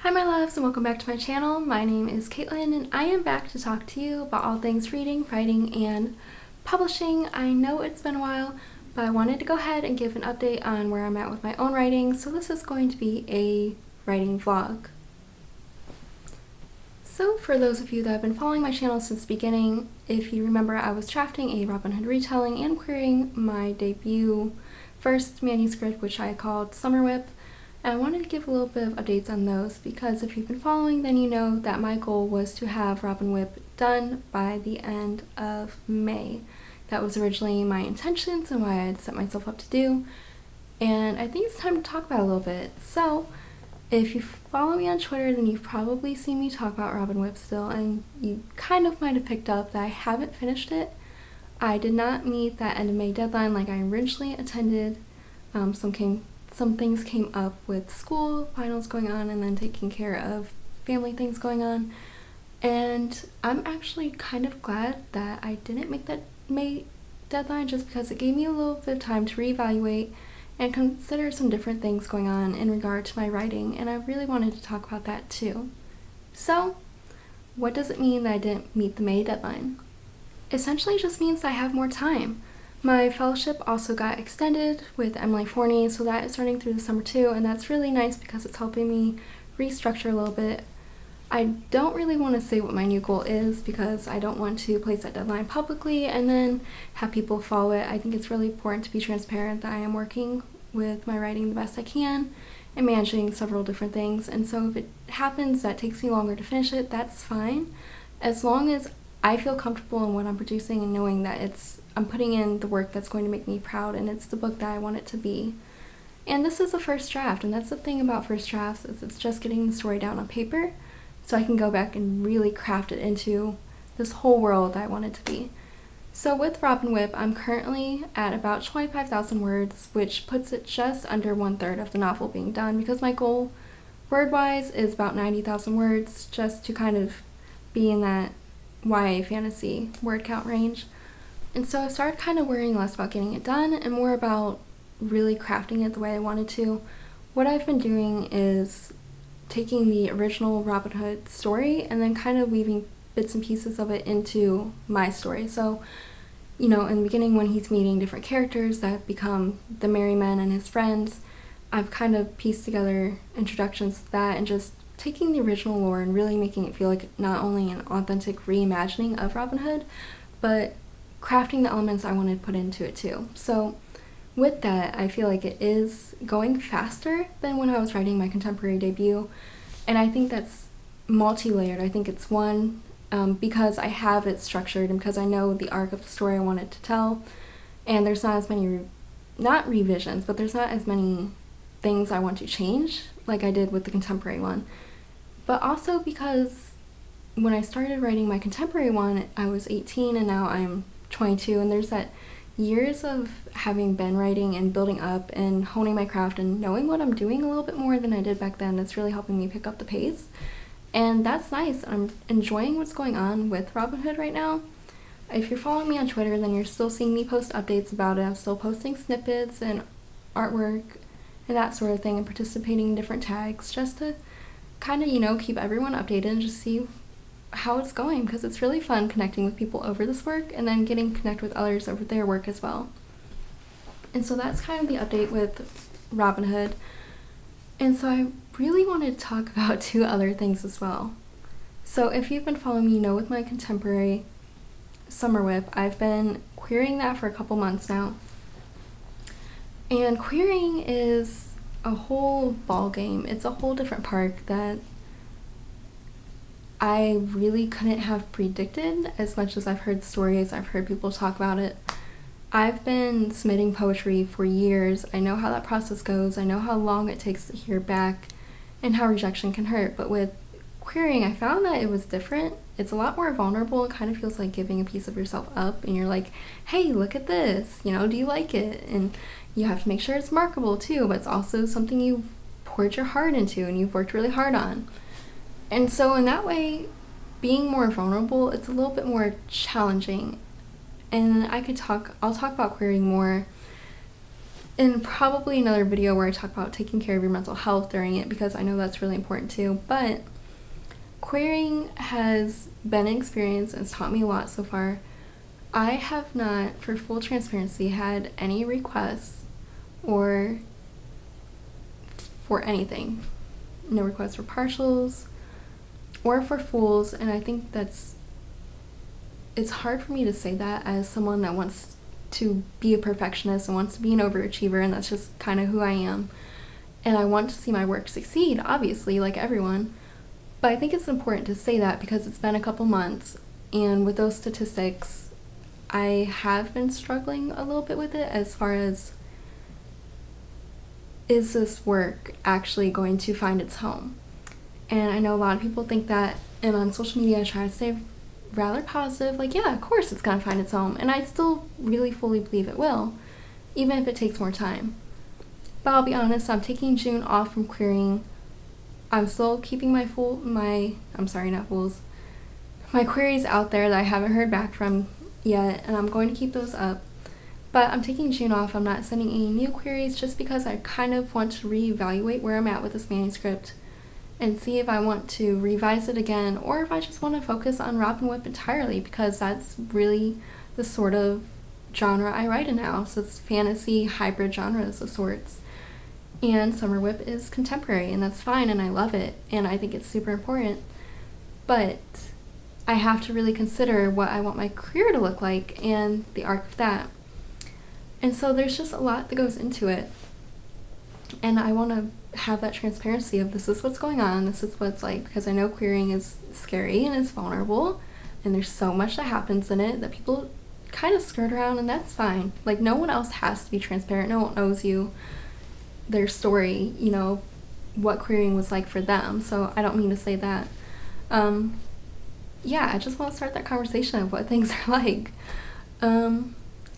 Hi my loves, and welcome back to my channel. My name is Caitlin and I am back to talk to you about all things reading, writing, and publishing. I know it's been a while, but I wanted to go ahead and give an update on where I'm at with my own writing, so this is going to be a writing vlog. So for those of you that have been following my channel since the beginning, if you remember, I was drafting a Robin Hood retelling and querying my debut first manuscript, which I called Summer WIP. And I wanted to give a little bit of updates on those because if you've been following, then you know that my goal was to have Robin WIP done by the end of May. That was originally my intentions and why I had set myself up to do. And I think it's time to talk about it a little bit. So if you follow me on Twitter, then you've probably seen me talk about Robin WIP still, and you kind of might have picked up that I haven't finished it. I did not meet that end of May deadline like I originally intended. Some things came up with school, finals going on, and then taking care of family things going on. And I'm actually kind of glad that I didn't make that May deadline, just because it gave me a little bit of time to reevaluate and consider some different things going on in regard to my writing, and I really wanted to talk about that too. So, what does it mean that I didn't meet the May deadline? Essentially just means that I have more time. My fellowship also got extended with Emily Forney, so that is running through the summer too, and that's really nice because it's helping me restructure a little bit. I don't really want to say what my new goal is because I don't want to place that deadline publicly and then have people follow it. I think it's really important to be transparent that I am working with my writing the best I can and managing several different things, and so if it happens that it takes me longer to finish it, that's fine, as long as I feel comfortable in what I'm producing and knowing that I'm putting in the work that's going to make me proud and it's the book that I want it to be. And this is a first draft, and that's the thing about first drafts, is it's just getting the story down on paper so I can go back and really craft it into this whole world that I want it to be. So with Robin WIP, I'm currently at about 25,000 words, which puts it just under 1/3 of the novel being done, because my goal word-wise is about 90,000 words, just to kind of be in that YA fantasy word count range. And so I started kind of worrying less about getting it done and more about really crafting it the way I wanted to. What I've been doing is taking the original Robin Hood story and then kind of weaving bits and pieces of it into my story. So, in the beginning when he's meeting different characters that become the Merry Men and his friends, I've kind of pieced together introductions to that and just taking the original lore and really making it feel like not only an authentic reimagining of Robin Hood, but crafting the elements I wanted to put into it too. So with that, I feel like it is going faster than when I was writing my contemporary debut, and I think that's multi-layered. I think it's one, because I have it structured and because I know the arc of the story I wanted to tell, and there's not as many, not revisions, but there's not as many things I want to change like I did with the contemporary one. But also because when I started writing my contemporary one, I was 18 and now I'm 22, and there's that years of having been writing and building up and honing my craft and knowing what I'm doing a little bit more than I did back then. That's really helping me pick up the pace, and that's nice. I'm enjoying what's going on with Robin Hood right now. If you're following me on Twitter, then you're still seeing me post updates about it. I'm still posting snippets and artwork and that sort of thing, and participating in different tags just to kind of, keep everyone updated and just see how it's going, because it's really fun connecting with people over this work and then getting to connect with others over their work as well. And so that's kind of the update with Robin Hood. And so I really wanted to talk about two other things as well. So if you've been following me, with my contemporary Summer WIP, I've been querying that for a couple months now. And querying is a whole ball game. It's a whole different park that I really couldn't have predicted. As much as I've heard stories, I've heard people talk about it. I've been submitting poetry for years. I know how that process goes. I know how long it takes to hear back and how rejection can hurt. But with querying, I found that it was different. It's a lot more vulnerable. It kind of feels like giving a piece of yourself up, and you're like, hey, look at this, do you like it? And you have to make sure it's markable too, but it's also something you've poured your heart into and you've worked really hard on. And so in that way, being more vulnerable, it's a little bit more challenging. And I'll talk about querying more in probably another video where I talk about taking care of your mental health during it, because I know that's really important too. But querying has been an experience and it's taught me a lot so far. I have not, for full transparency, had any requests or for anything. No requests for partials or for fulls, and I think it's hard for me to say that as someone that wants to be a perfectionist and wants to be an overachiever, and that's just kind of who I am. And I want to see my work succeed, obviously, like everyone. But I think it's important to say that because it's been a couple months, and with those statistics, I have been struggling a little bit with it as far as, is this work actually going to find its home? And I know a lot of people think that, and on social media I try to stay rather positive, like, yeah, of course it's gonna find its home, and I still really fully believe it will, even if it takes more time. But I'll be honest, I'm taking June off from querying. I'm still keeping my queries out there that I haven't heard back from yet, and I'm going to keep those up. But I'm taking June off. I'm not sending any new queries just because I kind of want to reevaluate where I'm at with this manuscript and see if I want to revise it again, or if I just want to focus on Robin WIP entirely, because that's really the sort of genre I write in now. So it's fantasy, hybrid genres of sorts. And Summer WIP is contemporary, and that's fine, and I love it, and I think it's super important. But I have to really consider what I want my career to look like and the arc of that. And so there's just a lot that goes into it. And I want to have that transparency of, this is what's going on, this is what it's like, because I know querying is scary and it's vulnerable, and there's so much that happens in it that people kind of skirt around, and that's fine. Like, no one else has to be transparent. No one knows their story, what querying was like for them. So I don't mean to say that. Yeah, I just want to start that conversation of what things are like.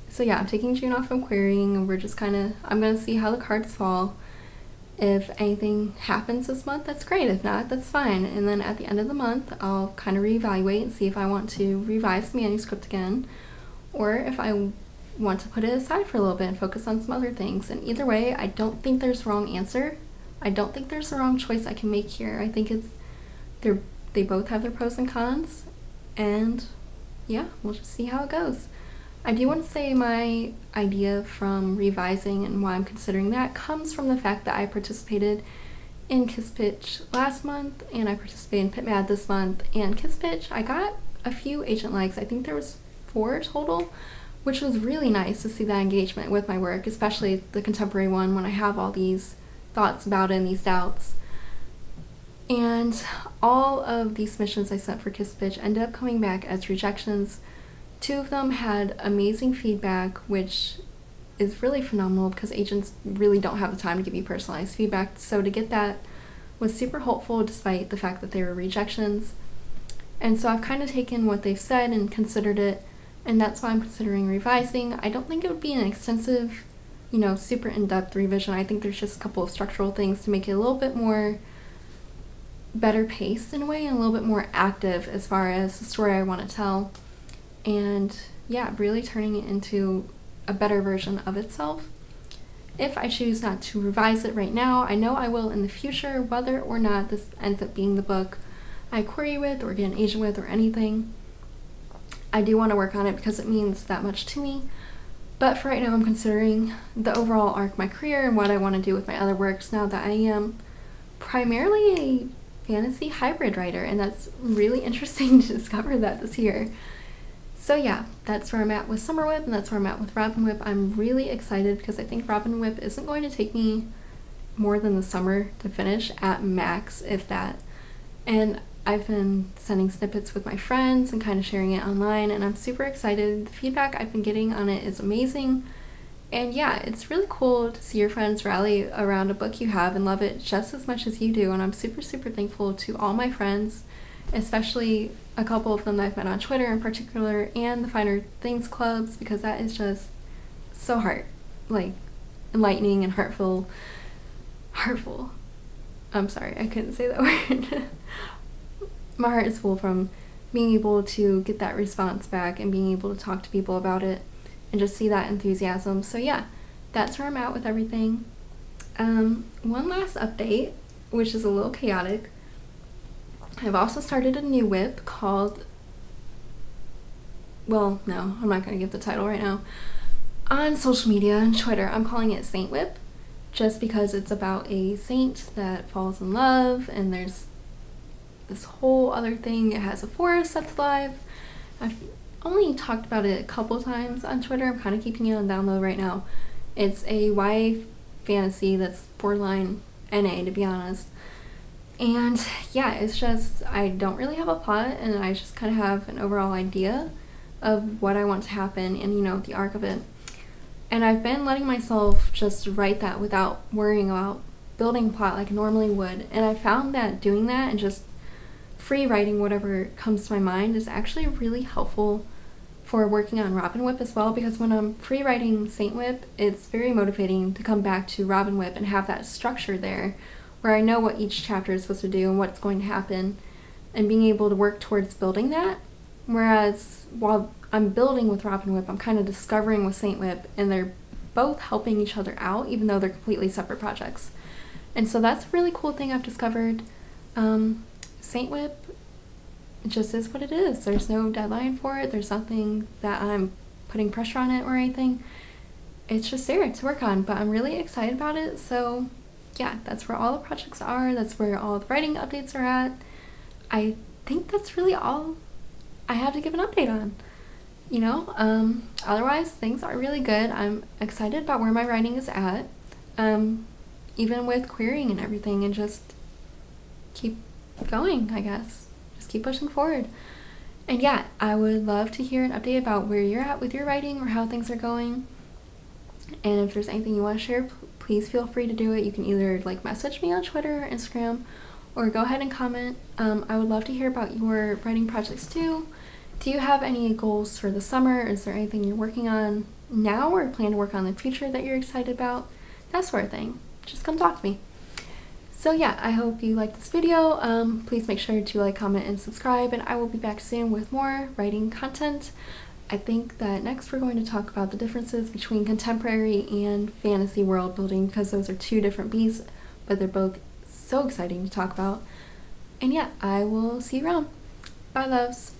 So yeah, I'm taking June off from querying, and we're just I'm going to see how the cards fall. If anything happens this month, that's great. If not, that's fine. And then at the end of the month, I'll kind of reevaluate and see if I want to revise the manuscript again, or if I want to put it aside for a little bit and focus on some other things. And either way, I don't think there's a wrong answer. I don't think there's a wrong choice I can make here. I think they both have their pros and cons, and yeah, we'll just see how it goes. I do want to say my idea from revising and why I'm considering that comes from the fact that I participated in Kiss Pitch last month, and I participated in Pit Mad this month. And Kiss Pitch, I got a few agent likes. I think there was 4 total, which was really nice to see that engagement with my work, especially the contemporary one, when I have all these thoughts about it and these doubts. And all of these submissions I sent for Kiss Pitch ended up coming back as rejections. 2 of them had amazing feedback, which is really phenomenal because agents really don't have the time to give you personalized feedback. So to get that was super helpful despite the fact that they were rejections. And so I've kind of taken what they've said and considered it, and that's why I'm considering revising. I don't think it would be an extensive, super in-depth revision. I think there's just a couple of structural things to make it a little bit more better paced in a way, and a little bit more active as far as the story I want to tell. And yeah, really turning it into a better version of itself. If I choose not to revise it right now, I know I will in the future, whether or not this ends up being the book I query with or get an agent with or anything. I do want to work on it because it means that much to me. But for right now, I'm considering the overall arc of my career and what I want to do with my other works now that I am primarily a fantasy hybrid writer, and that's really interesting to discover that this year. So yeah, that's where I'm at with Summer WIP, and that's where I'm at with Robin WIP. I'm really excited because I think Robin WIP isn't going to take me more than the summer to finish, at max, if that. And I've been sending snippets with my friends and kind of sharing it online, and I'm super excited. The feedback I've been getting on it is amazing. And yeah, it's really cool to see your friends rally around a book you have and love it just as much as you do. And I'm super, super thankful to all my friends, especially a couple of them that I've met on Twitter in particular, and the Finer Things clubs, because that is just so enlightening and heartful. I'm sorry, I couldn't say that word. My heart is full from being able to get that response back and being able to talk to people about it and just see that enthusiasm. So yeah, that's where I'm at with everything. One last update, which is a little chaotic. I've also started a new WIP called, well, no, I'm not going to give the title right now. On social media and Twitter, I'm calling it Saint WIP, just because it's about a saint that falls in love, and there's this whole other thing. It has a forest that's live. I've only talked about it a couple times on Twitter. I'm kind of keeping it on download right now. It's a YA fantasy that's borderline NA, to be honest. And yeah, it's just, I don't really have a plot, and I just kind of have an overall idea of what I want to happen and, you know, the arc of it. And I've been letting myself just write that without worrying about building a plot like I normally would. And I found that doing that and just free writing whatever comes to my mind is actually really helpful for working on Robin WIP as well, because when I'm free writing Saint WIP, it's very motivating to come back to Robin WIP and have that structure there where I know what each chapter is supposed to do and what's going to happen, and being able to work towards building that. Whereas while I'm building with Robin WIP, I'm kind of discovering with Saint WIP, and they're both helping each other out even though they're completely separate projects. And so that's a really cool thing I've discovered. Saint WIP just is what it is. There's no deadline for it. There's nothing that I'm putting pressure on it or anything. It's just there to work on, but I'm really excited about it. So yeah, that's where all the projects are. That's where all the writing updates are at. I think that's really all I have to give an update on. You know, otherwise things are really good. I'm excited about where my writing is at, even with querying and everything, and just keep going, I guess. Just keep pushing forward. And yeah, I would love to hear an update about where you're at with your writing or how things are going. And if there's anything you want to share, please feel free to do it. You can either like message me on Twitter or Instagram, or go ahead and comment. I would love to hear about your writing projects too. Do you have any goals for the summer? Is there anything you're working on now or plan to work on in the future that you're excited about? That sort of thing. Just come talk to me. So yeah, I hope you liked this video. Please make sure to like, comment, and subscribe, and I will be back soon with more writing content. I think that next we're going to talk about the differences between contemporary and fantasy world building, because those are two different beasts, but they're both so exciting to talk about. And yeah, I will see you around. Bye, loves.